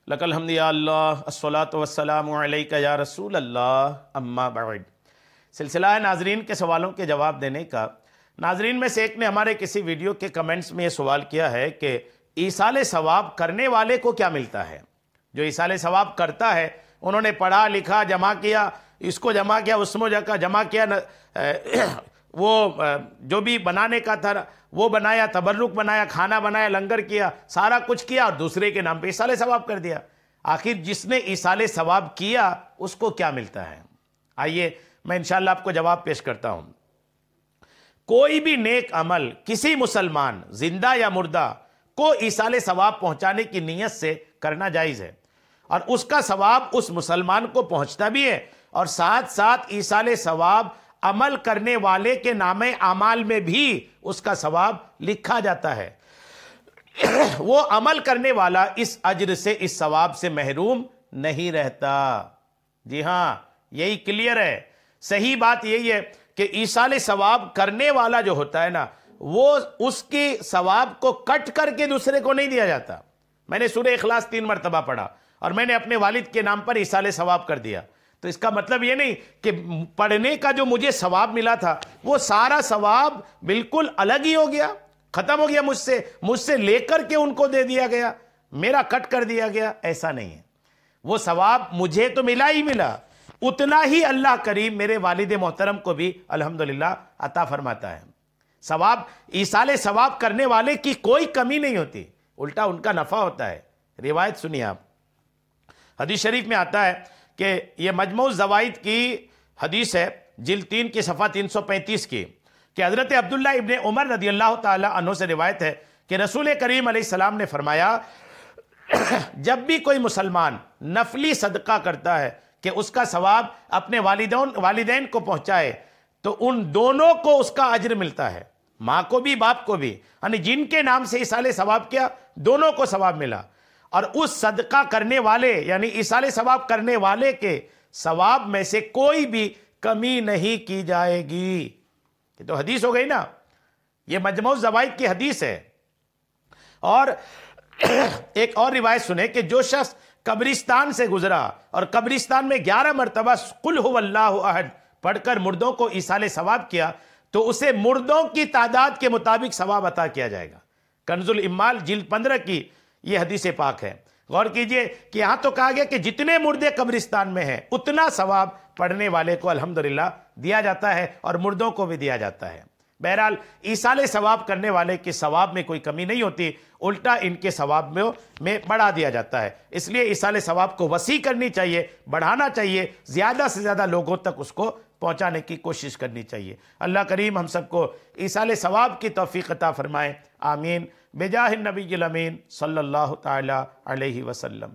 لک الحمد یا اللہ الصلاۃ والسلام علیک یا رسول اللہ اما بعد۔ سلسلہ ہے ناظرین کے سوالوں کے جواب دینے کا۔ ناظرین میں سے ایک نے ہمارے کسی ویڈیو کے کمنٹس میں یہ سوال کیا ہے کہ ایصال ثواب کرنے والے کو کیا ملتا ہے؟ جو ایصال ثواب کرتا ہے، انہوں نے پڑھا لکھا جمع کیا، اس کو جمع کیا، اس میں جمع کیا، وہ جو بھی بنانے کا تھا وہ بنایا، تبرک بنایا، کھانا بنایا، لنگر کیا، سارا کچھ کیا اور دوسرے کے نام پہ ایصال ثواب کر دیا۔ آخر جس نے ایصال ثواب کیا اس کو کیا ملتا ہے؟ آئیے میں انشاءاللہ آپ کو جواب پیش کرتا ہوں۔ کوئی بھی نیک عمل کسی مسلمان زندہ یا مردہ کو ایصال ثواب پہنچانے کی نیت سے کرنا جائز ہے، اور اس کا ثواب اس مسلمان کو پہنچتا بھی ہے، اور ساتھ ساتھ ایصال ثواب عمل کرنے والے کے نام اعمال میں بھی اس کا ثواب لکھا جاتا ہے۔ وہ عمل کرنے والا اس اجر سے، اس ثواب سے محروم نہیں رہتا۔ جی ہاں، یہی کلیئر ہے، صحیح بات یہی ہے کہ ایصال ثواب کرنے والا جو ہوتا ہے نا، وہ اس کی ثواب کو کٹ کر کے دوسرے کو نہیں دیا جاتا۔ میں نے سورہ اخلاص 3 مرتبہ پڑھا اور میں نے اپنے والد کے نام پر ایصال ثواب کر دیا، تو اس کا مطلب یہ نہیں کہ پڑھنے کا جو مجھے ثواب ملا تھا وہ سارا ثواب بالکل الگ ہی ہو گیا، ختم ہو گیا، مجھ سے لے کر کے ان کو دے دیا گیا، میرا کٹ کر دیا گیا، ایسا نہیں ہے۔ وہ ثواب مجھے تو ملا ہی ملا، اتنا ہی اللہ کریم میرے والد محترم کو بھی الحمدللہ عطا فرماتا ہے۔ ثواب، ایصال ثواب کرنے والے کی کوئی کمی نہیں ہوتی، الٹا ان کا نفع ہوتا ہے۔ روایت سنیے آپ، حدیث شریف میں آتا ہے کہ یہ مجموع الزوائد کی حدیث ہے، جلد 3 کی صفحہ 335 کی، کہ حضرت عبداللہ ابن عمر رضی اللہ تعالی عنہ سے روایت ہے کہ رسول کریم علیہ السلام نے فرمایا، جب بھی کوئی مسلمان نفلی صدقہ کرتا ہے کہ اس کا ثواب اپنے والدین کو پہنچائے تو ان دونوں کو اس کا اجر ملتا ہے، ماں کو بھی باپ کو بھی، یعنی جن کے نام سے ایصال ثواب کیا دونوں کو ثواب ملا، اور اس صدقہ کرنے والے یعنی ایصال ثواب کرنے والے کے ثواب میں سے کوئی بھی کمی نہیں کی جائے گی۔ یہ تو حدیث ہو گئی نا، یہ مجموع الزوائد کی حدیث ہے۔ اور ایک اور روایت سنیں کہ جو شخص قبرستان سے گزرا اور قبرستان میں 11 مرتبہ قل هو اللہ احد پڑھ کر مردوں کو ایصال ثواب کیا تو اسے مردوں کی تعداد کے مطابق ثواب عطا کیا جائے گا۔ کنز الامال جلد 15 کی یہ حدیث پاک ہے۔ غور کیجئے کہ یہاں تو کہا گیا کہ جتنے مردے قبرستان میں ہیں اتنا ثواب پڑھنے والے کو الحمدللہ دیا جاتا ہے اور مردوں کو بھی دیا جاتا ہے۔ بہرحال ایصال ثواب کرنے والے کے ثواب میں کوئی کمی نہیں ہوتی، الٹا ان کے ثواب میں بڑھا دیا جاتا ہے۔ اس لیے ایصال ثواب کو وسیع کرنی چاہیے، بڑھانا چاہیے، زیادہ سے زیادہ لوگوں تک اس کو پہنچانے کی کوشش کرنی چاہیے۔ اللہ کریم ہم سب کو ایصال ثواب کی توفیق عطا فرمائے، آمین، بجاہ النبی الامین صلی اللہ تعالی علیہ وسلم۔